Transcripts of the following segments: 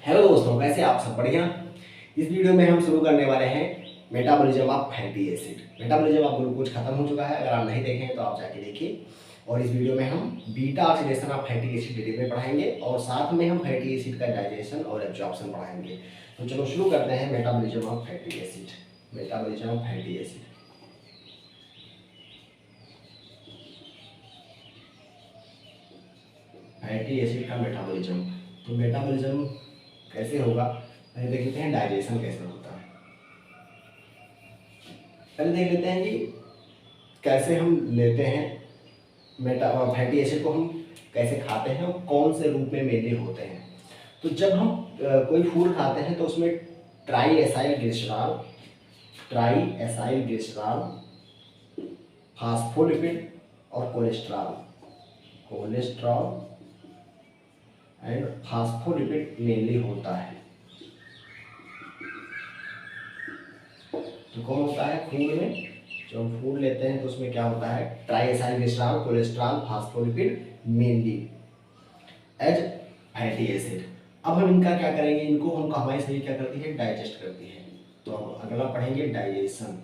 Hello दोस्तों, कैसे आप सब? बढ़िया। इस वीडियो में हम शुरू करने वाले हैं metabolism of fatty acid. Metabolism of glucose खत्म हो चुका है, अगर आप नहीं देखें तो आप जाके देखिए। और इस वीडियो में हम beta oxidation of fatty acid detail में पढ़ाएंगे और साथ में हम फैटी एसिड का डाइजेशन और एब्जॉर्प्शन पढ़ाएंगे। तो चलो शुरू करते हैं metabolism of fatty acid. Metabolism of fatty acid. Fatty acid का मेटाबॉलिज्म। तो मेटाबॉलिज्म कैसे होगा, पहले देख लेते हैं डाइजेशन कैसे होता है। पहले देख लेते हैं कि कैसे हम लेते हैं फैटी एसिड को, हम कैसे खाते हैं और कौन से रूप में मेनली होते हैं। तो जब हम कोई फूड खाते हैं तो उसमें ट्राई एसाइल ग्लिसरॉल, फास्फोलिपिड और कोलेस्ट्रॉल एंड फास्फोलिपिड मेनली होता है। तो कौन होता है फूड में? जब हम फूड लेते हैं तो उसमें क्या होता है? Triacylglycerol, cholesterol, phospholipid mainly as fatty acid. अब हम इनका क्या करेंगे? इनको हमारे शरीर क्या करती है? डाइजेस्ट करती है। तो अब अगला पढ़ेंगे डाइजेशन।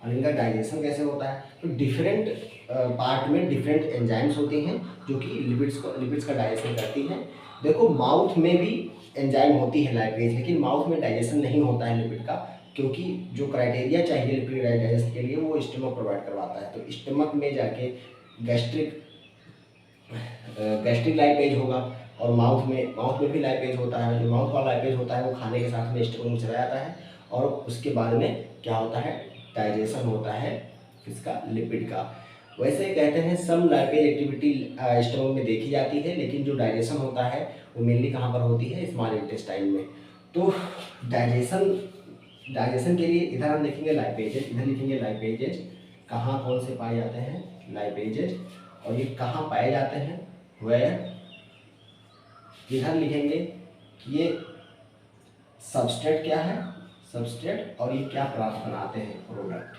और इनका डाइजेशन कैसे होता है? तो डिफरेंट पार्ट में डिफरेंट एंजाइम्स होती हैं जो कि लिपिड्स का डाइजेशन करती हैं। देखो, माउथ में भी एंजाइम होती है लाइपेज, लेकिन माउथ में डाइजेशन नहीं होता है लिपिड का, क्योंकि जो क्राइटेरिया चाहिए लिपिड डाइजेशन के लिए वो स्टमक प्रोवाइड करवाता है। तो स्टमक में जाके गैस्ट्रिक लाइपेज होगा और माउथ में भी लाइपेज होता है। जो माउथ वाला लाइपेज होता है वो खाने के साथ में स्टमक में चला जाता है और उसके बाद में क्या होता है? डाइजेशन होता है इसका, लिपिड का। वैसे कहते हैं सम लाइपेज एक्टिविटी स्टमक में देखी जाती है, लेकिन जो डाइजेशन होता है वो मेनली कहाँ पर होती है? स्मॉल इंटेस्टाइन में। तो डाइजेशन के लिए इधर हम लिखेंगे लाइपेजेज, इधर लिखेंगे लाइपेजेज। कहाँ कौन से पाए जाते हैं? लाइपेजेज। और ये कहाँ पाए जाते हैं? वेयर। इधर लिखेंगे कि ये सबस्ट्रेट क्या है? सबस्ट्रेट। और ये क्या प्राप्त बनाते हैं? प्रोडक्ट।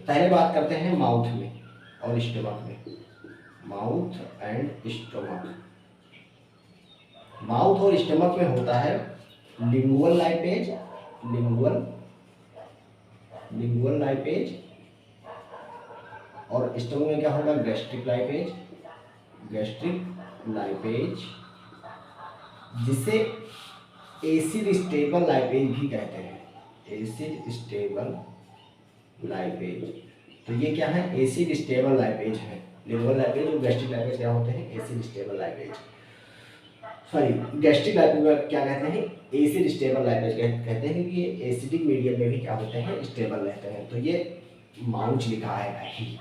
पहले बात करते हैं माउथ में और स्टमक में। Mouth and stomach. माउथ और स्टमक में होता है लिंगुअल लाइपेज, लिंगुअल लाइपेज। और स्टमक में क्या होगा? गैस्ट्रिक लाइपेज, जिसे एसिड स्टेबल लाइपेज भी कहते हैं। Acid stable lipase. तो ये क्या है? एसिड स्टेबल लाइपेज है। लिंगुअल लाइपेज और गैस्ट्रिक लाइपेज क्या होते हैं? Acid stable lipase. Sorry, gastric lipase में क्या कहते हैं? एसिड स्टेबल लाइपेज कहते हैं कि ये एसिडिक मीडियम में भी क्या होते हैं? स्टेबल रहते हैं। तो ये माउथ लिखा है भाई,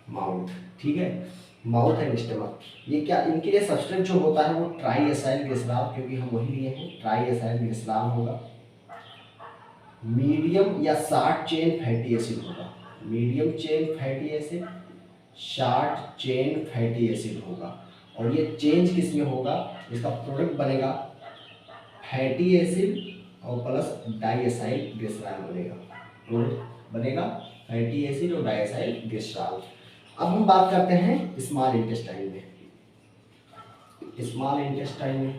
माउथ। ठीक है, माउथ एंड स्टमक। ये क्या, इनके लिए सबस्ट्रेट जो होता है वो ट्राइएसाइल ग्लिसरॉल, क्योंकि हम वही लिए हैं, ट्राइएसाइल ग्लिसरॉल होगा। मीडियम या शॉर्ट चेन फैटी एसिड होगा। Medium chain fatty acid, short chain fatty acid होगा। और ये चेंज किस में होगा? इसका प्रोडक्ट बनेगा फैटी एसिड और प्लस डाइएसाइल ग्लिसरॉल बनेगा। प्रोडक्ट बनेगा फैटी एसिड और डाइएसाइल ग्लिसरॉल। अब हम बात करते हैं स्मॉल इंटेस्टाइन में। स्मॉल इंटेस्टाइन में,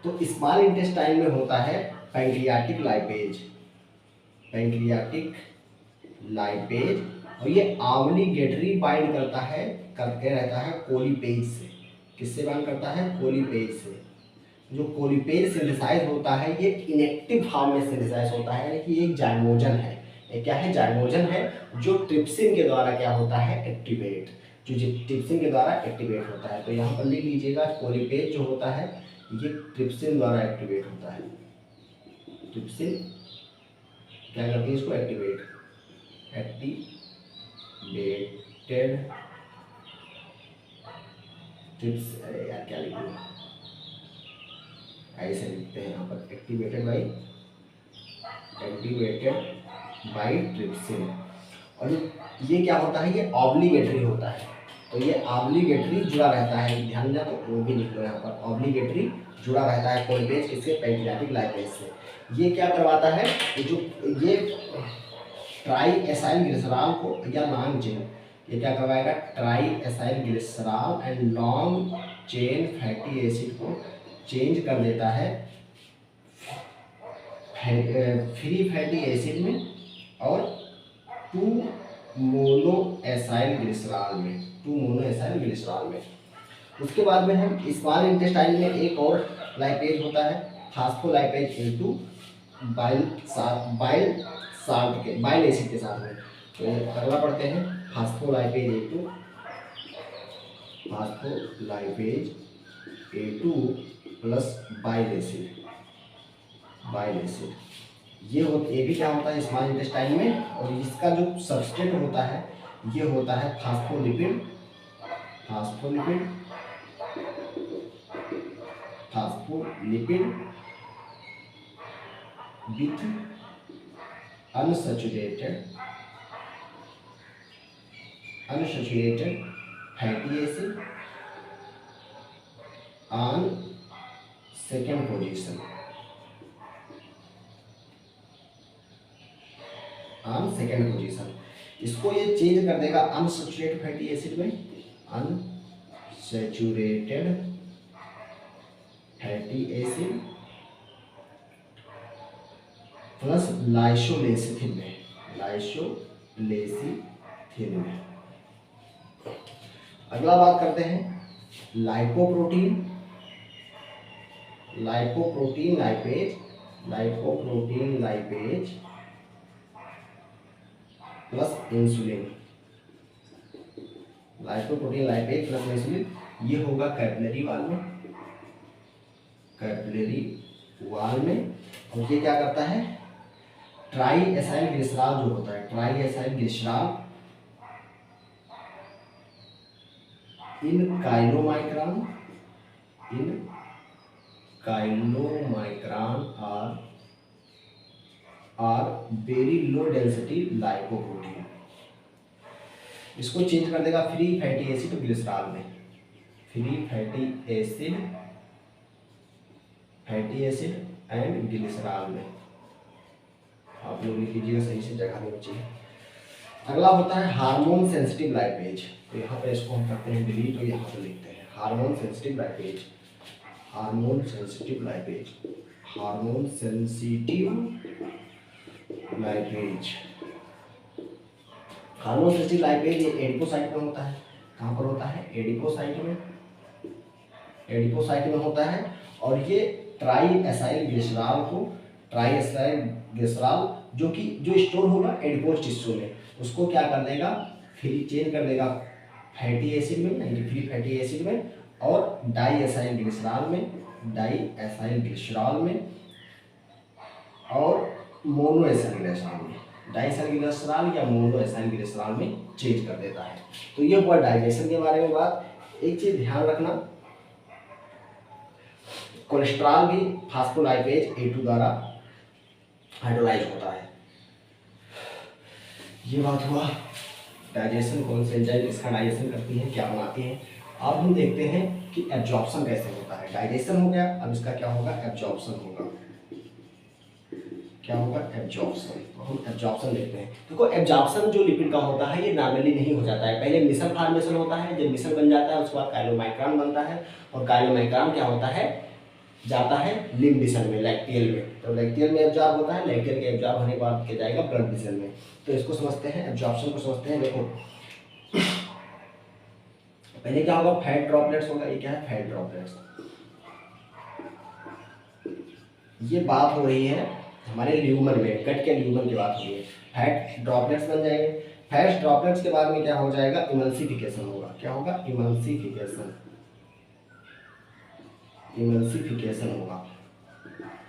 तो स्मॉल इंटेस्टाइन में होता है पैंक्रियाटिक लाइपेज। और ये ऑब्लिगेटरी बाइंड करके रहता है कोलिपेज से। किससे बाइंड करता है? कोलिपेज से। जो कोलिपेज सिंथेसाइज होता है ये इनएक्टिव फॉर्म में सिंथेसाइज होता है, यानी कि एक जाइमोजन है। ये क्या है? जाइमोजन है, जो ट्रिप्सिन के द्वारा क्या होता है? एक्टिवेट। जो ट्रिप्सिन के द्वारा एक्टिवेट होता है। तो यहाँ पर लिख लीजिएगा, कोलिपेज जो होता है ये ट्रिप्सिन द्वारा एक्टिवेट होता है। ट्रिप्सिन क्या करती है? इसको एक्टिवेटेड ट्रिप्स। अरे यार क्या लिखूँ, ऐसे लिखते हैं यहाँ पर, एक्टिवेटेड बाई ट्रिप्सिन। और ये क्या होता है? ये ऑब्लिगेटरी होता है। तो ये ऑब्लिगेटरी जुड़ा रहता है, ध्यान देना, तो वो भी लिख लो यहाँ पर, ऑब्लिगेटरी जुड़ा रहता है कोलिपेज किससे? पैंक्रियाटिक लाइपेज से। ये क्या करवाता है? ये ट्राइएसाइल ग्लिसरॉल को या लॉन्ग चेन, ये क्या करवाएगा, try acyl glycerol and long chain fatty acid को चेंज कर देता है फ्री फैटी एसिड में और 2-मोनो-एसाइल ग्लिसरॉल में, 2-मोनो-एसाइल ग्लिसरॉल में। उसके बाद में हम स्मॉल इंटेस्टाइन में एक और लाइपेज होता है फास्फोलाइपेज A2 बाइल एसिड के साथ में। तो अगला पढ़ते हैं फास्फोलाइपेज A2 प्लस बाइल एसिड। ये भी क्या होता है स्मॉल इंटेस्टाइन में, और इसका जो सबस्ट्रेट होता है ये होता है phospholipid with unsaturated fatty acid on second position. इसको ये चेंज कर देगा अनसैचुरेटेड फैटी एसिड में, अनसैचुरेटेड फैटी एसिड प्लस लाइसोलेसिथिन में। अगला बात करते हैं lipoprotein lipase plus insulin. Lipoprotein lipase plus insulin ये होगा कैपिलरी वाल में। और ये क्या करता है, ट्राई एसाइल ग्लिसरॉल जो होता है, ट्राई एसाइल ग्लिसरॉल इन काइलोमाइक्रान और वेरी लो डेंसिटी लाइपोप्रोटीन, इसको चेंज कर देगा फ्री फैटी एसिड ग्लिसरॉल में। Free fatty acid and glycerol में। आप लोग लिख लीजिएगा, सही से जगह नहीं बची है। अगला होता है हार्मोन सेंसिटिव लाइपेज। तो यहाँ पे इसको हम करते हैं डिलीट और यहाँ पे लिखते हैं hormone sensitive lipase. Hormone sensitive lipase ये एडिपोसाइट में होता है। कहाँ पर होता है, एडिपोसाइट में होता है। और ये ट्राई एसाइल ग्लिसरॉल जो स्टोर होगा एडिपोज टिश्यू में, उसको क्या कर देगा, चेंज कर देगा फैटी एसिड में, यानी फ्री फैटी एसिड में, और डाई एसाइल ग्लिसरॉल में और मोनो एसाइल ग्लिसरॉल में। डाई एसाइल ग्लिसरॉल या मोनो एसाइल ग्लिसरॉल में चेंज कर देता है। तो ये हुआ डाइजेशन के बारे में बात। एक चीज ध्यान रखना, कोलेस्ट्रॉल भी फास्फोलाइपेज A2 द्वारा हाइड्रोलाइज होता है। ये बात हुआ डाइजेशन, कौन से एंजाइम इसका डाइजेशन करती है, क्या बनाती है। अब हम देखते हैं कि एब्जॉर्प्शन कैसे होता है। डाइजेशन हो गया, अब इसका क्या होगा, एब्जॉर्प्शन होगा। क्या होगा, एब्जॉर्प्शन। तो हम एब्जॉर्प्शन देखते हैं। देखो एब्जॉर्प्शन जो लिपिड का होता है ये नॉर्मली नहीं हो जाता है। पहले मिसल फॉर्मेशन होता है, जब मिसल बन जाता है उसके बाद काइलोमाइक्रॉन बनता है, और काइलोमाइक्रॉन क्या होता है, जाता है लिम्फ वेसल में, लैक्टियल में। तो लैक्टियल में एब्जॉर्ब होता है, लैक्टियल के एब्जॉर्ब होने के बाद क्या जाएगा, ब्लड वेसल में। तो इसको समझते हैं, एब्जॉर्प्शन को समझते हैं। देखो पहले क्या होगा, फैट ड्रॉपलेट्स होगा। ये क्या है, फैट ड्रॉपलेट्स। ये बात हो रही है हमारे ल्यूमर में, गट के ल्यूमर की बात हो रही है। फैट ड्रॉपलेट्स बन जाएंगे। फैट ड्रॉपलेट्स के बाद में क्या हो जाएगा, इमल्सिफिकेशन होगा। क्या होगा, इमल्सिफिकेशन होगा।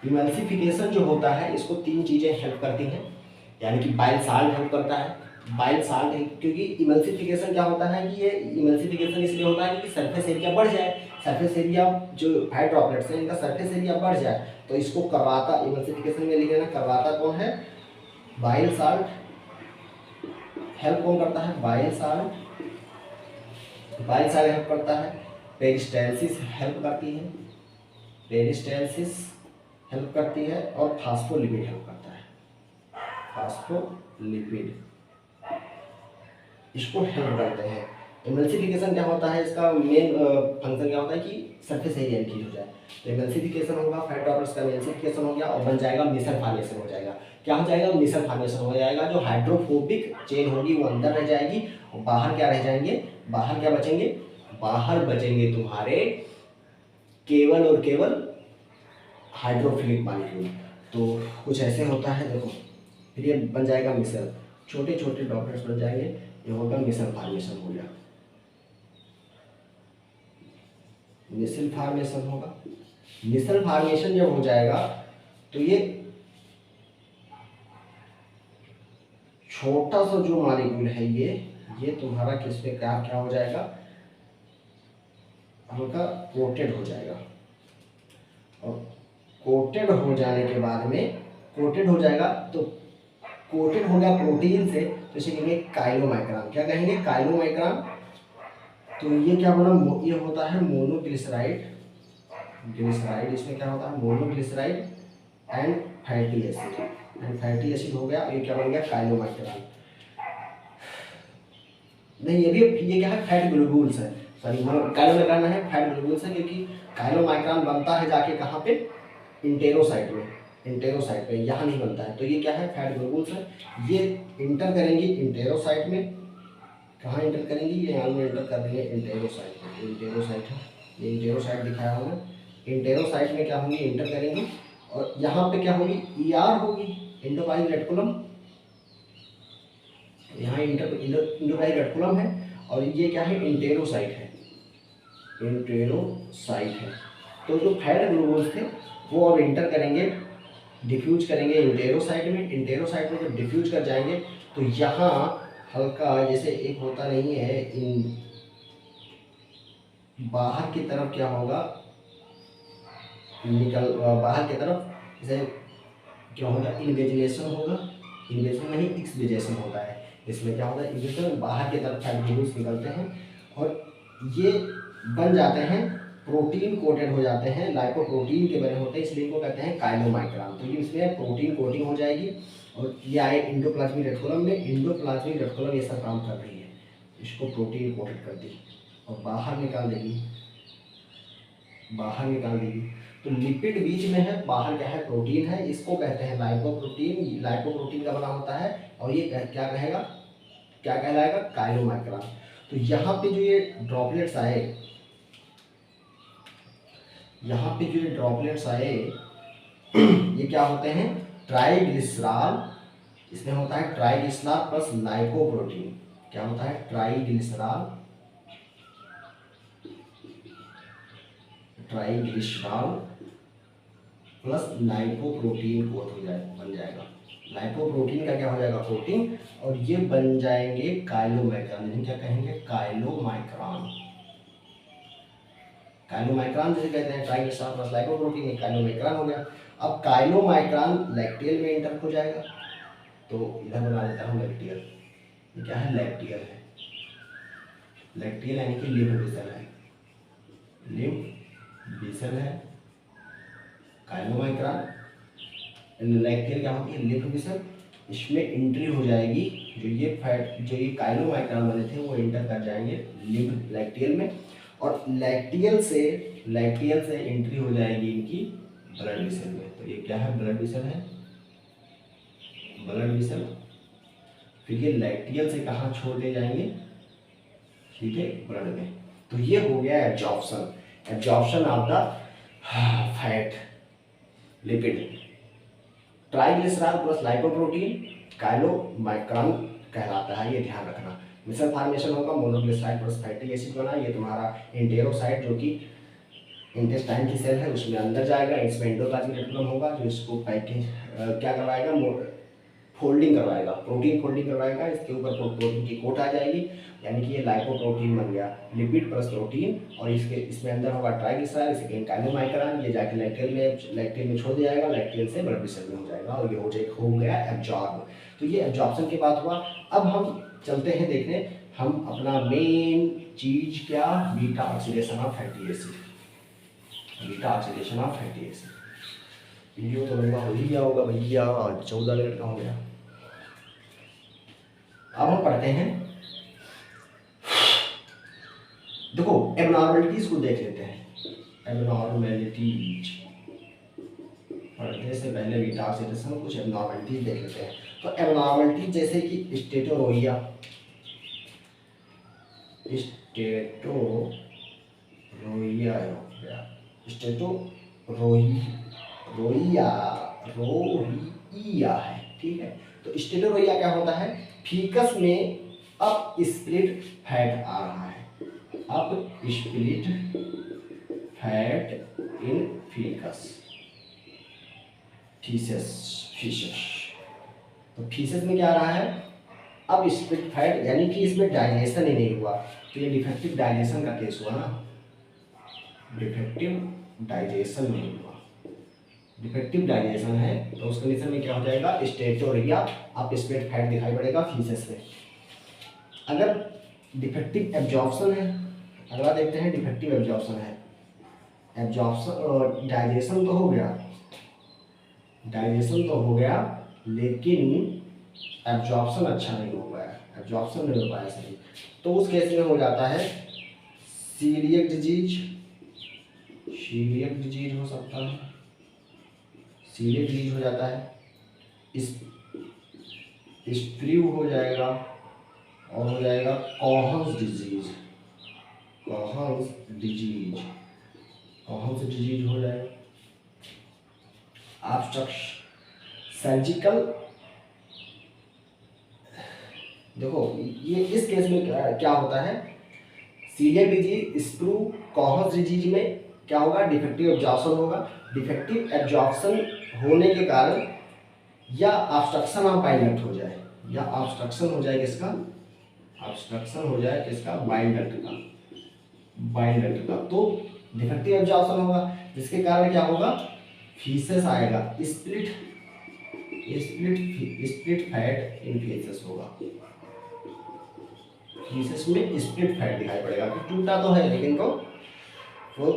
इमल्सिफिकेशन जो होता है इसको 3 चीजें हेल्प करती हैं, यानी कि बाइल साल्ट हेल्प करता है। बाइल साल्ट, क्योंकि इमल्सिफिकेशन क्या होता है कि ये इमल्सिफिकेशन इसलिए होता है कि सरफेस एरिया बढ़ जाए। सरफेस एरिया जो फैट ड्रॉपलेट्स हैं इनका सरफेस एरिया बढ़ जाए, तो इसको करवाता, इमल्सिफिकेशन में लिख लेना, करवाता कौन है, बाइल साल्ट। हेल्प कौन करता है, बाइल साल्ट हेल्प करता है। पेरिस्टाल्सिस हेल्प करती है, और फास्फोलिपिड हेल्प करता है। फास्फोलिपिड इसको हेल्प करते हैं। एमल्सिफिकेशन क्या होता है, इसका मेन फंक्शन क्या होता है कि सरफेस एरिया इंक्रीज हो जाए। तो एमल्सिफिकेशन होगा, फैट ड्रॉपलेट्स का एमल्सिफिकेशन हो गया और बन जाएगा मिसल फॉर्मेशन हो जाएगा। क्या हो जाएगा, मिसल फॉर्मेशन हो जाएगा। जो हाइड्रोफोबिक चेन होगी वो अंदर रह जाएगी और बाहर क्या रह जाएंगे, बाहर क्या बचेंगे, बाहर बचेंगे तुम्हारे केवल और केवल हाइड्रोफिलिक मॉलिक्यूल। तो कुछ ऐसे होता है, देखो फिर ये बन जाएगा मिसल, छोटे छोटे ड्रॉपलेट्स बन जाएंगे, ये होगा मिसल फॉर्मेशन हो गया। मिसल फॉर्मेशन होगा। मिसल फॉर्मेशन जब हो जाएगा तो ये छोटा सा जो मॉलिक्यूल है ये तुम्हारा किस पे क्या क्या हो जाएगा, हल्का कोटेड हो जाएगा। और कोटेड हो जाने के बाद में, कोटेड हो जाएगा तो कोटेड हो गया प्रोटीन से, तो इसे कहेंगे काइलोमाइक्रॉन। क्या कहेंगे, काइलोमाइक्रॉन। तो ये क्या बना, ये होता है मोनोग्लिसराइड। ग्लिसराइड इसमें क्या होता है, monoglyceride and fatty acid. And fatty acid हो गया, ये क्या बन गया, काइलोमाइक्रॉन। नहीं, ये क्या है, फैट ग्लोब्यूल्स है। सॉरी, काइलोमाइक्रॉन है, फैट ग्लोब्यूल्स है, क्योंकि काइलोमाइक्रॉन बनता है जाके कहाँ पे, इंटेरोसाइट में। इंटेरोसाइट पे, यहाँ नहीं बनता है। तो ये क्या है, फैट ग्लोब्यूल्स है। ये इंटर करेंगी इंटेरोसाइट में। कहाँ इंटर करेंगी, ये यहाँ में इंटर कर देंगे इंटेरोसाइट में। इंटेरोसाइट है, ये इंटेरोसाइट दिखाया हमने। इंटेरोसाइट में क्या होंगी, इंटर करेंगी और यहाँ पे क्या होगी, ईआर होगी, एंडोप्लाज्मिक रेटिकुलम। यहाँ इंडोप्लाज्मिक रेटिकुलम है और ये क्या है, इंटेरोसाइट है। इंटेरोसाइट है। तो जो फैट ग्लोब्यूल्स थे वो अब इंटर करेंगे, डिफ्यूज करेंगे इंटेरोसाइट में। इंटेरोसाइट में जब डिफ्यूज कर जाएंगे तो यहाँ हल्का जैसे एक होता नहीं है, इन बाहर की तरफ क्या होगा, निकल बाहर की तरफ जैसे क्या होगा, इन्वेजिनेशन होगा। इन्वेजन नहीं, एक्सवेजेशन होता है। इसमें क्या होता है, इन्वेजन बाहर की तरफ फैट ग्लोब्यूल्स निकलते हैं और ये बन जाते हैं, प्रोटीन कोटेड हो जाते हैं, लाइपोप्रोटीन के बने होते हैं, इसलिए इनको कहते हैं काइलोमाइक्रॉन। तो ये इसमें प्रोटीन कोटिंग हो जाएगी और ये आए इंडोप्लाज्मिक रेटिकुलम में। इंडोप्लाज्मिक रेटिकुलम ये सब काम कर रही है, इसको प्रोटीन कोटेड कर दी और बाहर निकाल देगी, बाहर निकाल देगी। तो लिपिड बीच में है, बाहर क्या है, प्रोटीन है, इसको कहते हैं लाइपोप्रोटीन। लाइपोप्रोटीन का बना होता है और ये क्या कहेगा, क्या कहलाएगा, काइलोमाइक्रॉन। तो यहाँ पे जो ये ड्रॉपलेट्स आए, यहाँ पे जो ये ड्रॉपलेट्स आए ये क्या होते हैं, ट्राइग्लिसरॉल। इसमें होता है ट्राइग्लिसरॉल प्लस लाइपोप्रोटीन। क्या होता है, triglycerol, triglycerol plus lipoprotein coat हो जाए, बन जाएगा। लाइपोप्रोटीन का क्या हो जाएगा, प्रोटीन, और ये बन जाएंगे काइलोमाइक्रॉन। यानी क्या कहेंगे, काइलोमाइक्रॉन। काइलोमाइक्रॉन जैसे कहते हैं ट्राइग्लिसरॉल प्लस लाइपोप्रोटीन, ये काइलोमाइक्रॉन हो गया। अब काइलोमाइक्रॉन लैक्टियल में इंटर हो जाएगा, तो इधर बना देता हूँ लैक्टियल। ये क्या है, लैक्टियल है। लैक्टियल यानी कि लिम्फ वेसल है, लिम्फ वेसल है काइलोमाइक्रॉन। लैक्टियल क्या होती है, लिम्फ वेसल। इसमें एंट्री हो जाएगी, जो ये फैट, जो ये काइलोमाइक्रॉन बने थे वो इंटर कर जाएंगे लिम्फ लैक्टियल में, और लैक्टियल से एंट्री हो जाएगी इनकी ब्लड वेसल में। तो ये क्या है, ब्लड वेसल है, ब्लड वेसल। फिर ये लैक्टियल से कहाँ छोड़ दे जाएंगे, ठीक है, ब्लड में। तो ये हो गया absorption, absorption of the fat lipid. Triglycerol plus lipoprotein chylomicron कहलाता है, ये ध्यान रखना। मिसल फॉर्मेशन होगा, मोनोग्लिसराइड प्लस फैटी एसिड बना। ये तुम्हारा इंटेरोसाइट जो कि इंटेस्टाइन की सेल है उसमें अंदर जाएगा। इसमें एंडोप्लाज्मिक रेटिकुलम होगा जो इसको पैकिंग क्या करवाएगा, फोल्डिंग करवाएगा, प्रोटीन फोल्डिंग करवाएगा। इसके ऊपर प्रोटीन की कोट आ जाएगी, यानी कि ये लाइपोप्रोटीन बन गया, लिपिड प्लस प्रोटीन। और इसमें अंदर होगा ट्राइग्लिसराइड, इसे कहेंगे काइलोमाइक्रॉन। ये जाके लैक्टियल में छोड़ दिया जाएगा, लैक्टियल से ब्लड वेसल में हो जाएगा और ये हो गया एब्जॉर्ब। तो ये एब्जॉर्प्शन की बात हुआ। अब हम चलते हैं देखने, हम अपना मेन चीज क्या, beta oxidation of fatty acid. Beta oxidation of fatty acid. Video तो लंबा हो ही गया होगा भैया, और 14 मिनट का हो गया। अब हम पढ़ते हैं देखो एबनॉर्मलिटीज को देख लेते हैं। एबनॉर्मलिटीज पढ़ने से पहले बीटा ऑक्सीडेशन कुछ एबनॉर्मलिटीज देख लेते हैं। तो एबनॉर्मलिटीज जैसे कि स्टेटोरोइया, स्टेटोरोइया हो गया, रोइया रोहिया है, ठीक है। तो स्टेटोरोइया क्या होता है, फीकस में अप स्प्लिट फैट आ रहा है, up split fat in faeces, faeces. तो फीसस में क्या आ रहा है, अब स्प्लिट फैट, यानी कि इसमें डाइजेशन ही नहीं हुआ, तो ये डिफेक्टिव डाइजेशन का केस हुआ ना, डिफेक्टिव डाइजेशन नहीं हुआ, डिफेक्टिव डाइजेशन है तो उस कंडीशन में क्या हो जाएगा, स्टेटोरिया, अब स्प्लिट फैट दिखाई पड़ेगा फीसस में। अगर डिफेक्टिव एब्जॉर्प्शन है, अगला देखते हैं डिफेक्टिव एब्जॉर्प्शन है। एब्जॉर्प्शन डाइजेशन तो हो गया, डाइजेशन तो हो गया, लेकिन एब्जॉर्प्शन अच्छा नहीं हो पाया, एब्जॉर्प्शन नहीं हो पाया सही, तो उस केस में हो जाता है सीलियक डिजीज, सीलियक डिजीज हो सकता है, सीलियक डिजीज हो जाता है, स्प्रू हो जाएगा, और हो जाएगा कॉहन्स डिजीज, कॉहन्स डिजीज, कॉहन्स डिजीज हो जाएगा, सर्जिकल। देखो ये इस केस में क्या होता है, सीलियक डिजीज, स्प्रू, कॉहन्स डिजीज में क्या होगा, डिफेक्टिव एब्जॉर्प्शन होगा। डिफेक्टिव एब्जॉर्प्शन होने के कारण या ऑब्स्ट्रक्शन ऑफ बाइल डक्ट हो जाए, या ऑब्स्ट्रक्शन हो जाए किसका, ऑब्स्ट्रक्शन हो जाए किसका, बाइल डक्ट का, बाइल डक्ट का, तो डिफेक्टिव एब्जॉर्प्शन होगा, जिसके कारण क्या होगा, फीसस आएगा, split split fat in faeces होगा, फीसस में स्प्लिट फैट दिखाई पड़ेगा, कि टूटा तो है लेकिन तो वो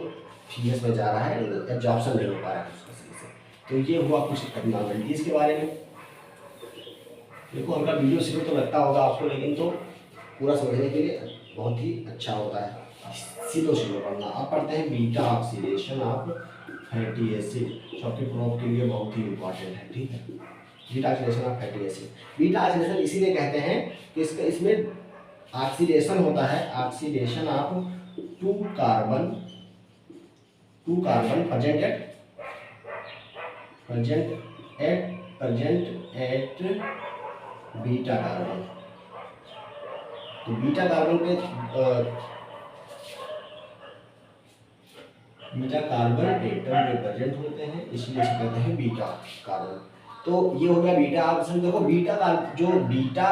फीसस में जा रहा है, एब्जॉर्प्शन नहीं हो पा रहा है उसका सही से। तो ये हुआ कुछ एबनॉर्मलिटीज के बारे में। देखो हमारा वीडियो शुरू तो लगता होगा आपको, लेकिन तो पूरा समझने के लिए बहुत ही अच्छा होता है, सीधो सीधो पढ़ना। आप पढ़ते हैं beta oxidation of fatty acid, चौकी प्रोब के लिए बहुत ही इंपॉर्टेंट है, ठीक है। Beta oxidation of fatty acid, beta oxidation इसीलिए कहते हैं कि इसमें ऑक्सीडेशन होता है, oxidation of two carbon present at beta carbon. तो बीटा कार्बन पे बीटा कार्बन एटम प्रेजेंट होते हैं, इसलिए इसे कहते हैं बीटा कार्बन। तो ये हो गया बीटा ऑक्सीडेशन। देखो जो बीटा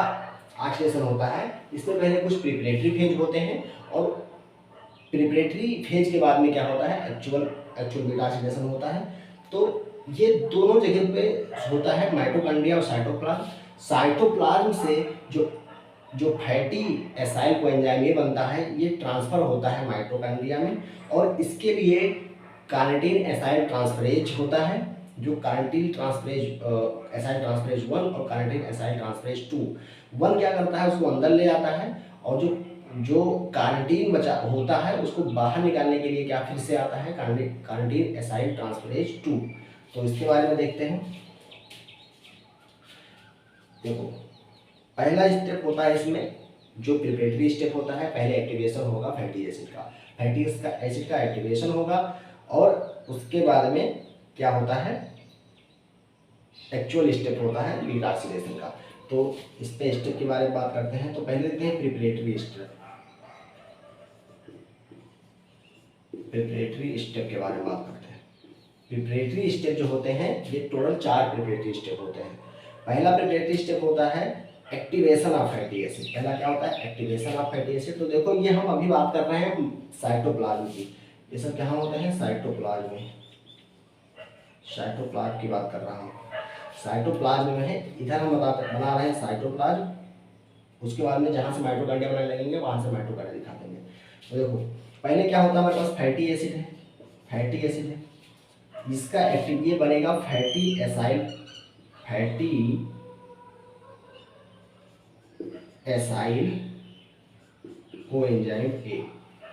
ऑक्सीडेशन होता है, इसमें पहले कुछ प्रिपरेटरी फेज होते हैं, और प्रिपरेटरी फेज के बाद में क्या होता है, एक्चुअल बीटा ऑक्सीडेशन होता है। तो ये दोनों जगह पे होता है, माइटोकॉन्ड्रिया और साइटोप्लाज्म। साइटोप्लाज्म से जो फैटी एसाइल कोएंजाइम ये बनता है, ये ट्रांसफर होता है माइटोकॉन्ड्रिया में, और इसके लिए कार्निटीन एसाइल ट्रांसफरेज होता है, जो कार्निटीन एसाइल ट्रांसफरेज 1 और कार्निटीन एसाइल ट्रांसफरेज 2। 1 क्या करता है, उसको अंदर ले आता है, और जो कार्निटीन बचा होता है उसको बाहर निकालने के लिए क्या फिर से आता है, कार्निटीन एसाइल ट्रांसफरेज 2। तो इसके बारे में देखते हैं। देखो पहला स्टेप होता है इसमें, जो प्रिपरेटरी स्टेप होता है, पहले एक्टिवेशन होगा फैटी एसिड का, फैटी एसिड का एक्टिवेशन होगा, और उसके बाद में क्या होता है, एक्चुअल स्टेप होता है बीटा ऑक्सीडेशन का। तो इस पे स्टेप के बारे में बात करते हैं। तो पहले देखते हैं प्रिपरेटरी स्टेप, प्रिपरेटरी स्टेप के बारे में बात करते हैं। प्रिपरेटरी स्टेप जो होते हैं, ये टोटल 4 प्रिपरेटरी स्टेप होते हैं। पहला प्रिपरेटरी स्टेप होता है एक्टिवेशन ऑफ फैटी एसिड। पहला क्या होता है, एक्टिवेशन ऑफ फैटी एसिड। तो देखो ये हम अभी बात कर रहे हैं साइटोप्लाज्म की, ये सब कहाँ होते हैं, साइटोप्लाज्म में, साइटोप्लाज्म की बात कर रहा हूँ, साइटोप्लाज्म में है। इधर हम बना रहे हैं साइटोप्लाज्म, उसके बाद में जहाँ से माइटोकॉन्ड्रिया बनाने लगेंगे वहाँ से माइटोकॉन्ड्रिया दिखा देंगे। तो देखो पहले क्या होता है, हमारे पास फैटी एसिड है, फैटी एसिड है, इसका एक्टिव ये बनेगा fatty acyl coenzyme A,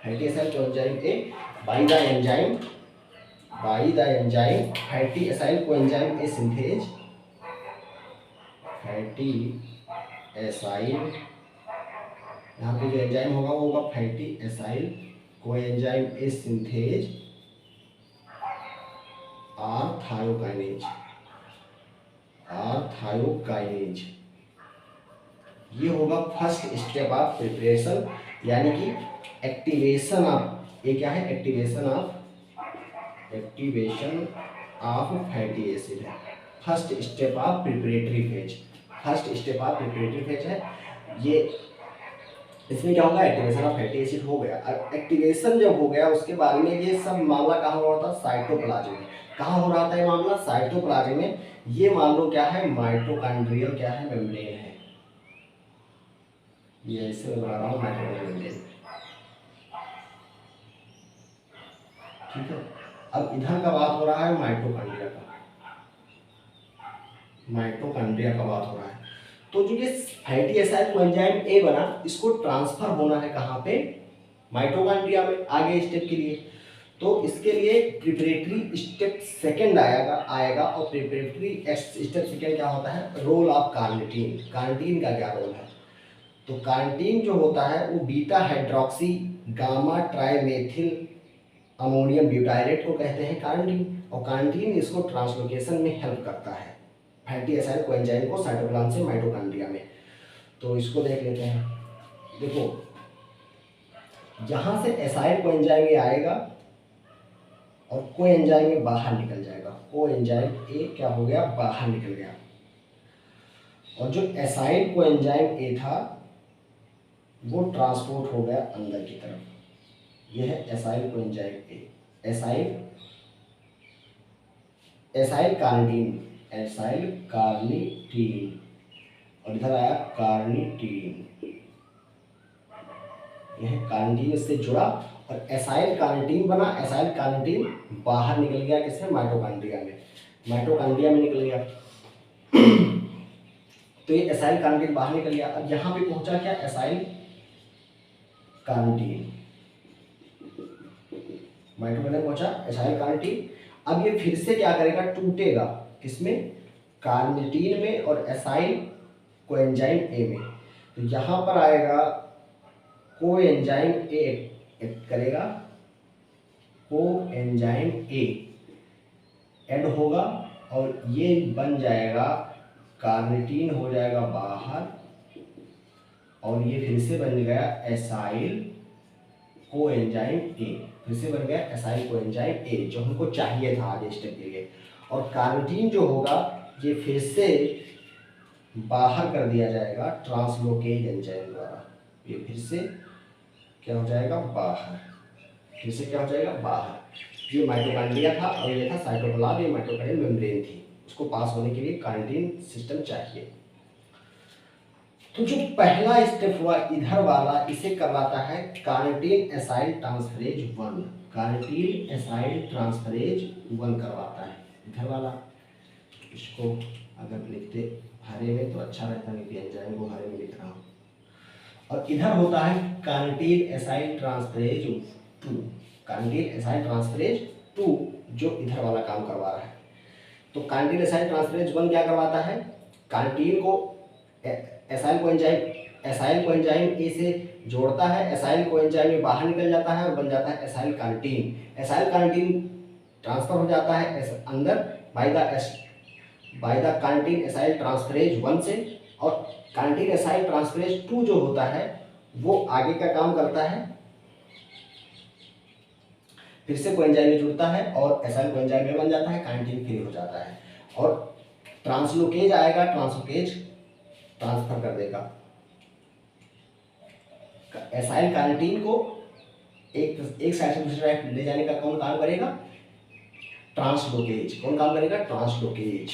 fatty acyl coenzyme A by the enzyme fatty acyl coenzyme A synthase, fatty acyl, यहाँ पे जो एंजाइम होगा वो होगा fatty acyl coenzyme A synthase or thiokinase. ये होगा फर्स्ट स्टेप ऑफ प्रिपरेशन, यानी कि एक्टिवेशन ऑफ, ये क्या है, एक्टिवेशन ऑफ फैटी एसिड है। First step of preparatory phase है ये। इसमें क्या होगा, एक्टिवेशन ऑफ फैटी एसिड हो गया। अब एक्टिवेशन जब हो गया उसके बाद में ये सब मामला कहाँ हो रहा था, साइटोप्लाज्म में। कहाँ हो रहा था ये मामला, साइटोप्लाज्म में। ये मान लो क्या है, माइटोकॉन्ड्रियल क्या है, मेम्ब्रेन है। ये ऐसे बना रहा हूँ, माइटोकॉन्ड्रियल मेम्ब्रेन, ठीक है। अब इधर का बात हो रहा है माइटोकॉन्ड्रिया का बात हो रहा है। तो जो ये फैटी एसाइल कोएंजाइम ए बना, इसको ट्रांसफर होना है कहाँ पे, माइटोकॉन्ड्रिया में, आगे स्टेप के लिए। तो इसके लिए प्रिपरेटरी स्टेप सेकंड आएगा और प्रिपरेटरी स्टेप सेकंड क्या होता है, रोल ऑफ कार्निटीन। कार्निटीन का क्या रोल है, तो कार्निटीन जो होता है वो beta hydroxy gamma trimethyl ammonium butyrate को कहते हैं कार्निटीन, और कार्निटीन इसको ट्रांसलोकेशन में हेल्प करता है फैटी एसाइल कोएंजाइम को साइटोप्लाज्म से माइटोकॉन्ड्रिया में। तो इसको देख लेते हैं। देखो यहाँ से एसाइल कोएंजाइम ए आएगा और कोएंजाइम ए बाहर निकल जाएगा। कोएंजाइम ए क्या हो गया, बाहर निकल गया। और जो एसाइल कोएंजाइम ए था वो ट्रांसपोर्ट हो गया अंदर की तरफ। यह है acyl coenzyme A, acyl carnitine, और इधर आया कार्निटीन। यह कार्निटीन इससे जुड़ा और एसाइल कार्निटीन बना। एसाइल कार्निटीन बाहर निकल गया किसमें, माइटोकॉन्ड्रिया में निकल गया। तो ये एसाइल कार्निटीन बाहर निकल गया। अब यहाँ पे पहुंचा क्या, एसाइल कार्निटीन, माइटोकॉन्ड्रिया पहुंचा एसाइल कार्निटीन। अब ये फिर से क्या करेगा, टूटेगा किसमें, कार्निटीन में और एसाइल कोएंजाइम ए में। तो यहाँ पर आएगा कोएंजाइम ए एक्ट करेगा, कोएंजाइम ए ऐड होगा और ये बन जाएगा, कार्निटीन हो जाएगा बाहर और ये फिर से बन गया एसाइल कोएंजाइम ए, फिर से बन गया एसाइल कोएंजाइम ए, जो हमको चाहिए था आगे स्टेप के लिए। और कार्निटीन जो होगा ये फिर से बाहर कर दिया जाएगा ट्रांसलोकेज एंजाइम द्वारा। ये फिर से क्या हो जाएगा, बाहर, फिर से क्या हो जाएगा, बाहर। ये माइटोकॉन्ड्रिया था और ये था साइटोप्लाज्म, ये माइटोकॉन्ड्रियल मेम्ब्रेन थी। उसको पास होने के लिए कार्निटीन सिस्टम चाहिए। तो जो पहला स्टेप हुआ इधर वाला, इसे करवाता है carnitine acyl transferase 1। Carnitine acyl transferase 1 करवाता है इधर वाला। इसको अगर लिखते हरे में तो अच्छा रहता, नहीं एंजाइम को हरे में लिख रहा हूँ। और इधर होता है carnitine acyl transferase 2। Carnitine acyl transferase 2 जो इधर वाला काम करवा रहा है। तो कार्निटीन एसाइल ट्रांसफरेज 1 क्या करवाता है, कार्निटीन को एसाइल कोएंजाइम ए से जोड़ता है। एसाइल कोएंजाइम ए बाहर निकल जाता है और बन जाता है acyl carnitine. Acyl carnitine transfer हो जाता है अंदर by the carnitine acyl transferase 1 से। और कार्निटीन एसाइल ट्रांसफरेज 2 जो होता है वो आगे का काम करता है, फिर से कोएंजाइम में जुड़ता है और एसाइल कोएंजाइम में बन जाता है, कार्निटीन फ्री हो जाता है। और ट्रांसलोकेज आएगा, ट्रांसलोकेज ट्रांसफर कर देगा एसाइल कार्निटीन को एक साइड से दूसरी साइड ले जाने का कौन काम करेगा, ट्रांसलोकेज। कौन काम करेगा, ट्रांसलोकेज।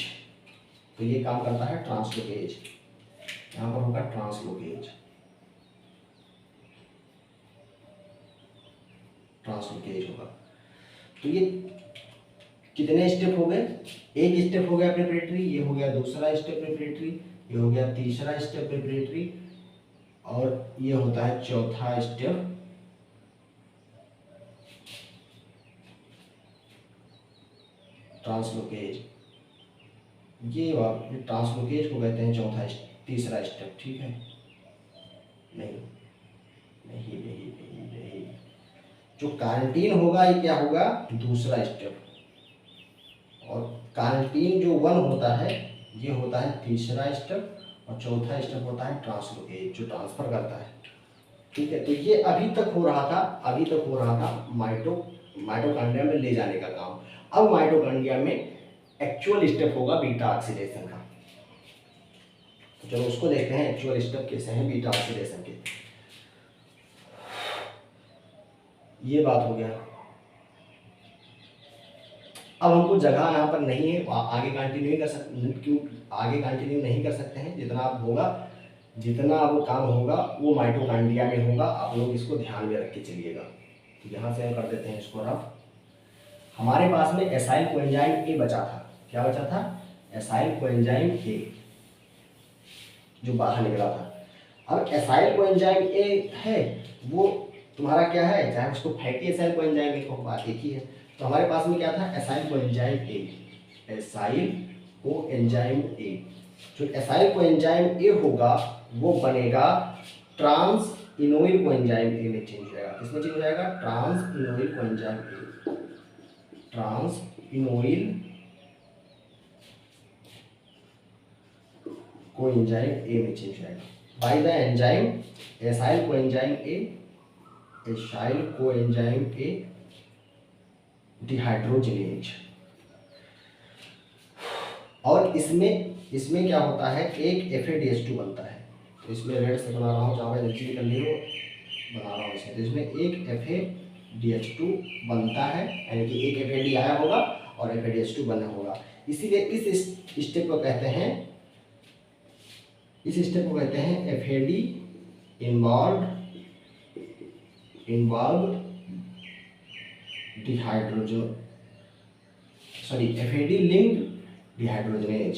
तो ये काम करता है ट्रांसलोकेज, यहाँ पर होगा ट्रांसलोकेज होगा। तो ये कितने स्टेप हो गए, एक स्टेप हो गया प्रिपरेटरी, ये हो गया दूसरा स्टेप प्रिपरेटरी, ये हो गया तीसरा स्टेप प्रिपरेटरी, और ये होता है चौथा स्टेप ट्रांसलोकेज, ये ट्रांसलोकेज को कहते हैं तीसरा स्टेप, ठीक है। नहीं नहीं नहीं नहीं नहीं, जो कार्निटीन होगा ये क्या होगा, दूसरा स्टेप, और कार्निटीन जो 1 होता है ये होता है तीसरा स्टेप, और चौथा स्टेप होता है ट्रांसलोकेज जो ट्रांसफर करता है, ठीक है। तो ये अभी तक हो रहा था माइटोकॉन्ड्रिया में ले जाने का काम। अब माइटोकॉन्ड्रिया में एक्चुअल स्टेप होगा बीटा ऑक्सीडेशन का। तो चलो उसको देखते हैं एक्चुअल स्टेप कैसे हैं बीटा ऑक्सीडेशन के। ये बात हो गया। अब हमको जगह यहाँ पर नहीं है, आगे कंटिन्यू नहीं कर सकते, क्यों आगे कंटिन्यू नहीं कर सकते हैं। जितना अब काम होगा वो माइटोकॉन्ड्रिया में होगा, आप लोग इसको ध्यान में रख के चलिएगा। तो यहाँ से हम कर देते हैं इसको रफ। हमारे पास में एसाइल कोएंजाइम ए बचा था, क्या बचा था, एसाइल कोएंजाइम ए जो बाहर निकला था। अब एसाइल कोएंजाइम ए है वो तुम्हारा क्या है, चाहे उसको फैटी एसाइल कोएंजाइम ए को बात एक ही है। तो हमारे पास में क्या था, acyl coenzyme A, acyl coenzyme ए। जो एसाइल कोएंजाइम ए होगा वो बनेगा ट्रांस इनोइल कोएंजाइम ए में चेंज हो जाएगा। किसमें चेंज हो जाएगा, trans enoyl coenzyme A, trans enoyl coenzyme A में चेंज हो जाएगा by the enzyme acyl coenzyme A, acyl coenzyme A dehydrogenase. और इसमें क्या होता है, एक FADH2 बनता है। तो इसमें रेड से बना रहा हूँ, जहाँ एनर्जी निकल रही हो बना रहा हूँ इसे। तो इसमें एक FADH2 बनता है, यानी कि एक FAD आया होगा और FADH2 बना होगा। इसीलिए इस स्टेप को कहते हैं FAD involved FAD linked dehydrogenase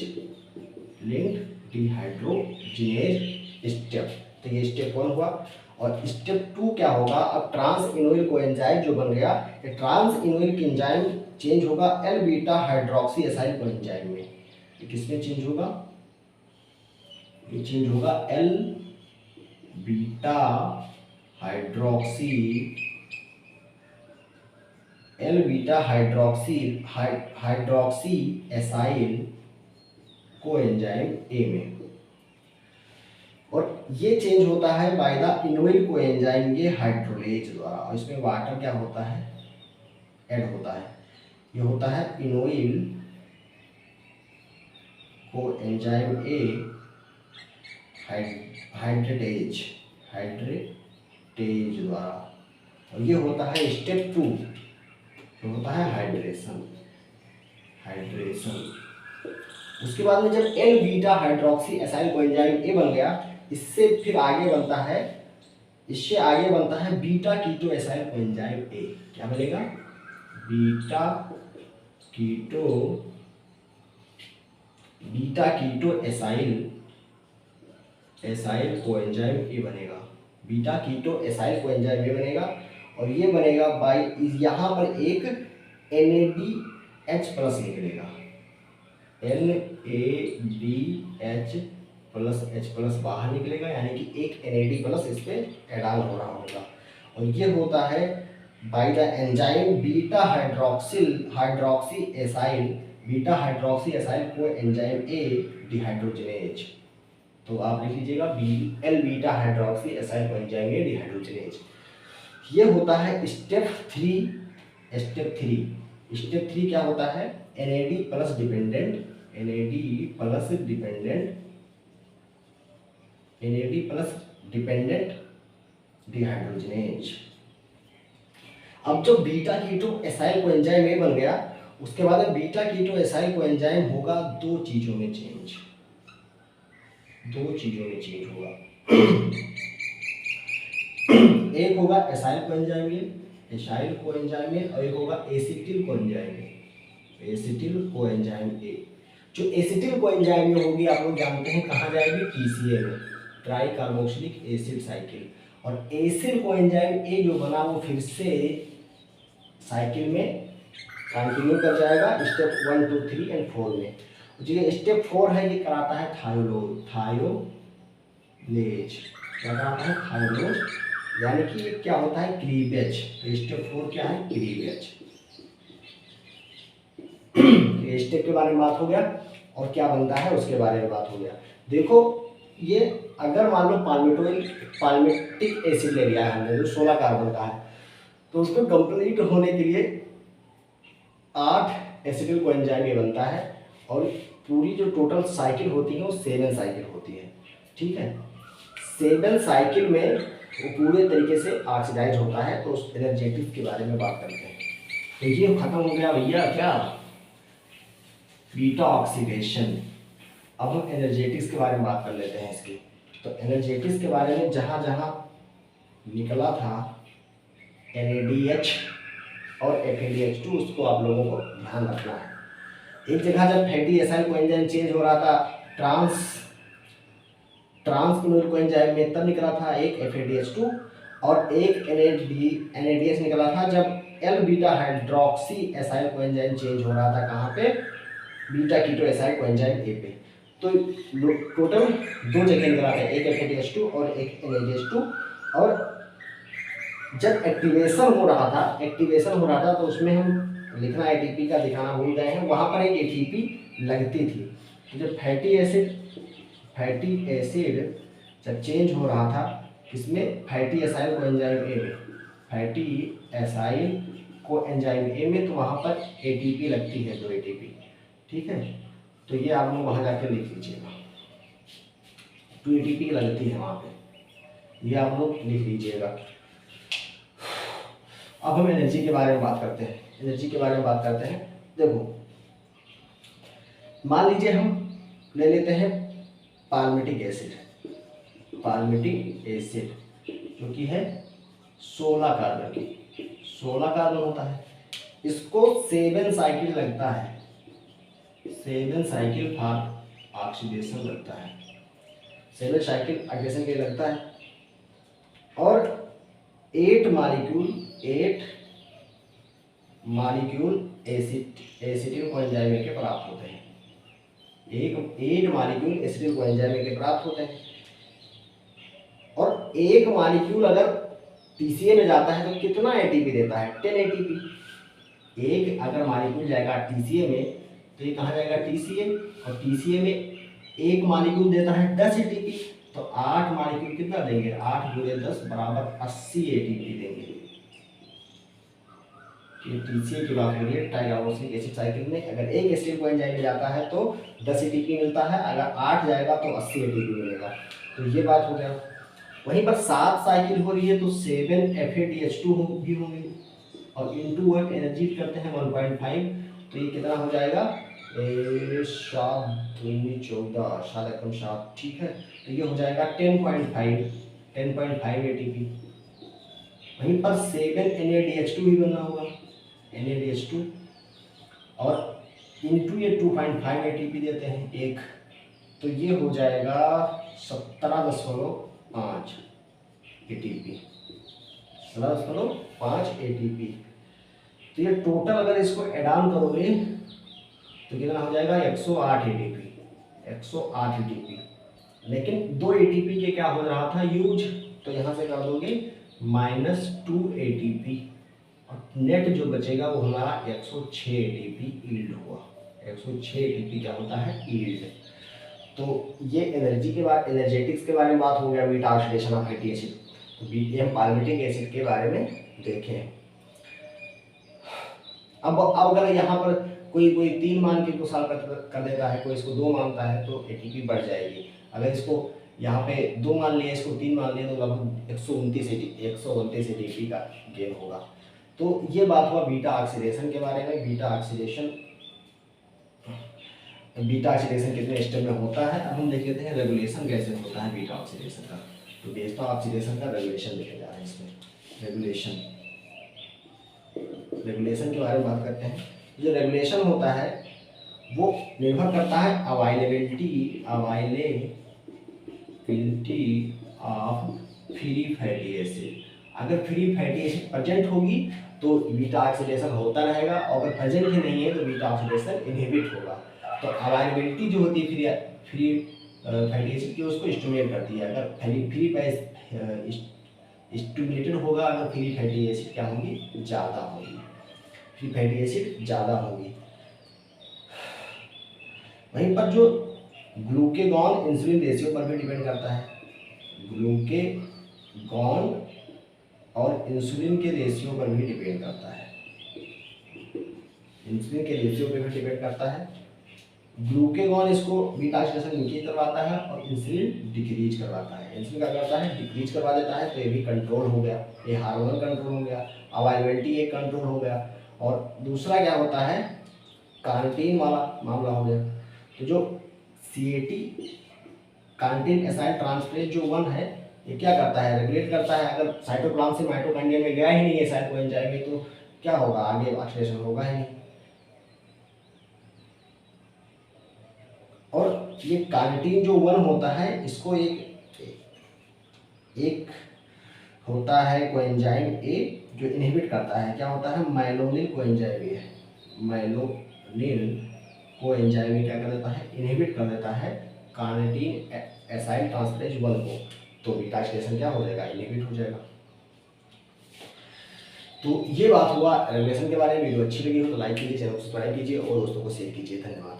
step. तो ये स्टेप 1 हुआ। और स्टेप 2 क्या होगा, अब ट्रांस इनोइल कोएंजाइम जो बन गया, ये ट्रांस इनोइल एंजाइम चेंज होगा L beta hydroxy acyl coenzyme में। ये किसमें चेंज होगा, ये चेंज होगा L beta hydroxy acyl coenzyme A में। और ये चेंज होता है बाय द इनोइल कोएंजाइम के हाइड्रोलेज द्वारा। और इसमें वाटर क्या होता है, ऐड होता है। ये होता है इनोइल कोएंजाइम ए हाइड्रेटेज द्वारा। और ये होता है स्टेप 2, जो होता है हाइड्रेशन। उसके बाद में जब L beta hydroxy acyl coenzyme A बन गया, इससे आगे बनता है beta keto acyl coenzyme A. क्या बनेगा, beta keto acyl coenzyme A बनेगा, beta keto acyl coenzyme A बनेगा। और ये बनेगा बाय, यहाँ पर एक NADH प्लस निकलेगा, NADH+H+ बाहर निकलेगा, यानी कि एक NAD प्लस इस पे ऐड ऑन हो रहा होगा। और ये होता है bye the enzyme beta hydroxy acyl coenzyme A dehydrogenase. तो आप लिख लीजिएगा L beta hydroxy acyl coenzyme A dehydrogenase. ये होता है स्टेप 3। स्टेप 3 क्या होता है, NAD प्लस डिपेंडेंट डिहाइड्रोजिनेज। अब जो beta keto acyl coenzyme A बन गया, उसके बाद बीटा कीटो एसाइल कोएंजाइम होगा दो चीजों में चेंज होगा। एक होगा एसाइल कोएंजाइम ए और एक होगा एसिटिल कोएंजाइम ए। जो एसिटिल कोएंजाइम ए होगी, आप लोग जानते हैं कहाँ जाएगी, TCA में, ट्राई कार्बोक्सिलिक एसिड साइकिल। और एसिल कोएंजाइम ए जो बना वो फिर से साइकिल में कंटिन्यू कर जाएगा स्टेप 1 2 3 एंड 4 में। जो स्टेप 4 है ये कराता है थायोलेज। क्या कराता है? थायोलेज, यानी कि ये क्या होता है? क्लीवेज। तो स्टेप 4 क्या है? क्लीवेज। स्टेप के बारे में बात हो गया और क्या बनता है उसके बारे में बात हो गया। देखो ये अगर मान लो पाल्मिटिक एसिड ले लिया है हमने जो 16 कार्बन का है, तो उसको कंप्लीट होने के लिए 8 एसिटिल कोएंजाइम ये बनता है और पूरी जो टोटल साइकिल होती है वो 7 साइकिल होती है। ठीक है, 7 साइकिल में वो पूरे तरीके से ऑक्सीडाइज होता है। तो उस एनर्जेटिक्स के बारे में बात करते हैं। तो ये खत्म हो गया भैया क्या? Beta oxidation. अब हम एनर्जेटिक्स के बारे में बात कर लेते हैं इसकी। तो एनर्जेटिक्स के बारे में जहाँ जहाँ निकला था NADH और FADH2 उसको आप लोगों को ध्यान रखना है। एक जगह जब फैटी एसाइल कोएंजाइम चेंज हो रहा था ट्रांसफिनोल कोएंजाइम में, तब निकला था एक FADH2 और एक NADH निकला था जब L beta hydroxy acyl coenzyme change हो रहा था कहाँ पे? Beta keto acyl coenzyme A पे। तो टोटल 2 जगह निकला था, एक FADH2 और एक NADH2। और जब एक्टिवेशन हो रहा था तो उसमें हम लिखना ATP का दिखाना भूल गए हैं, वहाँ पर एक ATP लगती थी। तो जब फैटी एसिड जब चेंज हो रहा था इसमें फैटी एसाइल कोएंजाइम ए में, तो वहाँ पर ATP लगती है, 2 ATP। ठीक है, तो ये आप लोग वहाँ जाकर लिख लीजिएगा, 2 ATP लगती है वहाँ पे, ये आप लोग लिख लीजिएगा। अब हम एनर्जी के बारे में बात करते हैं। देखो मान लीजिए हम ले लेते हैं पाल्मिटिक एसिड जो कि है 16 कार्बन होता है। इसको 7 साइकिल लगता है, 7 साइकिल फॉर ऑक्सीडेशन लगता है, 7 साइकिल ऑक्सीडेशन के लगता है। और 8 मॉलिक्यूल एसिटिल कोएंजाइम के प्राप्त होते हैं। 8 मॉलिक्यूल एसिटिल कोएंजाइम के प्राप्त होते हैं। और 1 मॉलिक्यूल अगर TCA में जाता है तो कितना ATP देता है? 10 ATP। एक अगर मॉलिक्यूल जाएगा TCA में तो ये कहाँ जाएगा? TCA। और TCA में 1 मॉलिक्यूल देता है 10 ATP। तो 8 मॉलिक्यूल कितना देंगे? 8 × 10 बराबर 80 ATP देंगे। ये TCA की बात हो रही है, ट्राइकार्बोक्सिलिक एसिड साइकिल में। अगर एक एसिड कोएंजाइम में जाता है तो 10 ATP मिलता है, अगर 8 जाएगा तो 80 ATP मिलेगा। तो ये बात हो गया। वहीं पर 7 साइकिल हो रही है तो 7 FADH2 भी होंगे और इनटू 1 एनर्जी करते हैं 1.5। तो ये कितना हो जाएगा? 7 दूनी 14, 7 एकम 7। ठीक है, तो ये हो जाएगा 10.5 ATP। वहीं पर 7 NADH2 भी बनना होगा, NADH2, और इनटू ये 2.5 ATP देते हैं एक, तो ये हो जाएगा 17.5 ATP, 17.5 ATP। तो ये टोटल अगर इसको एड ऑन करोगे तो कितना हो जाएगा? 108 ATP। लेकिन 2 ATP के क्या हो रहा था? यूज। तो यहाँ से कर दोगे -2 ATP और नेट जो बचेगा वो हमारा 106 ATP यील्ड हुआ। 106 ATP क्या होता है? यील्ड। तो ये एनर्जेटिक्स के बारे में बात हो गया, beta oxidation of fatty acid. तो हम पाल्मिटिक एसिड के बारे में देखें। अब अगर यहाँ पर कोई 3 मान के को सॉल्व कर देता है, कोई इसको 2 मानता है तो ATP बढ़ जाएगी। अगर इसको यहाँ पे 2 मान लिया, इसको 3 मान लिया, तो लगभग 129 ATP का गेन होगा। तो ये बात हुआ बीटा ऑक्सीडेशन के बारे में। बीटा ऑक्सीडेशन कितने स्टेप में होता है। अब हम देख लेते हैं रेगुलेशन कैसे होता है बीटा ऑक्सीडेशन का। तो बीटा ऑक्सीडेशन का रेगुलेशन देखे जा रहे हैं इसमें। रेगुलेशन के बारे में बात करते हैं। जो रेगुलेशन होता है वो निर्भर करता है availability of free fatty acid अगर फ्री फैटी एसिड प्रेजेंट होगी तो बीटा ऑक्सीडेशन होता रहेगा, और अगर प्रेजेंट ही नहीं है तो बीटा ऑक्सीडेशन इनहिबिट होगा। तो अवेलेबिलिटी जो होती है फ्री फैटी एसिड की, उसको स्टिमुलेट करती है। अगर फ्री स्टिमुलेटेड होगा, अगर फ्री फैटी एसिड क्या होगी, ज़्यादा होगी, फ्री फैटी एसिड ज़्यादा होगी। वहीं पर जो ग्लूकेगॉन इंसुलिन रेशियो पर भी डिपेंड करता है। ग्लूकेगॉन और इंसुलिन के रेशियो पर भी डिपेंड करता है, इंसुलिन के रेशियो पर भी डिपेंड करता है। ग्लूकेगॉन इसको बीटा ऑक्सीडेशन इंक्रीज करवाता है और इंसुलिन डिक्रीज करवाता है। इंसुलिन क्या करता है, डिक्रीज करवा देता है, तो ये भी कंट्रोल हो गया, ये हार्मोनल कंट्रोल हो गया, अवेलेबिलिटी एक कंट्रोल हो गया। और दूसरा क्या होता है, कार्निटीन वाला मामला हो गया। तो जो CAT कार्निटीन एसाइल ट्रांसफरेज जो 1 है, ये क्या करता है, रेगुलेट करता है। अगर साइटोप्लाज्म से माइटोकॉन्ड्रिया में गया ही नहीं है एसाइल कोएंजाइम में, तो क्या होगा, आगे ऑक्सीडेशन होगा ही नहीं। और ये कार्निटीन जो 1 होता है, इसको एक होता है कोएंजाइम ए जो इनहिबिट करता है, क्या होता है, माइलोनिल कोएंजाइम ए है। माइलोनिल कोएंजाइम ए क्या कर देता है, इनहिबिट कर देता है कार्निटीन एसाइल ट्रांसफरेज 1 को, तो बीटा ऑक्सीडेशन क्या हो जाएगा, इनहिबिट हो जाएगा। तो ये बात हुआ रेगुलेशन के बारे में। वीडियो अच्छी लगी हो तो लाइक कीजिए, चैनल को सब्सक्राइब कीजिए और दोस्तों को शेयर कीजिए। धन्यवाद।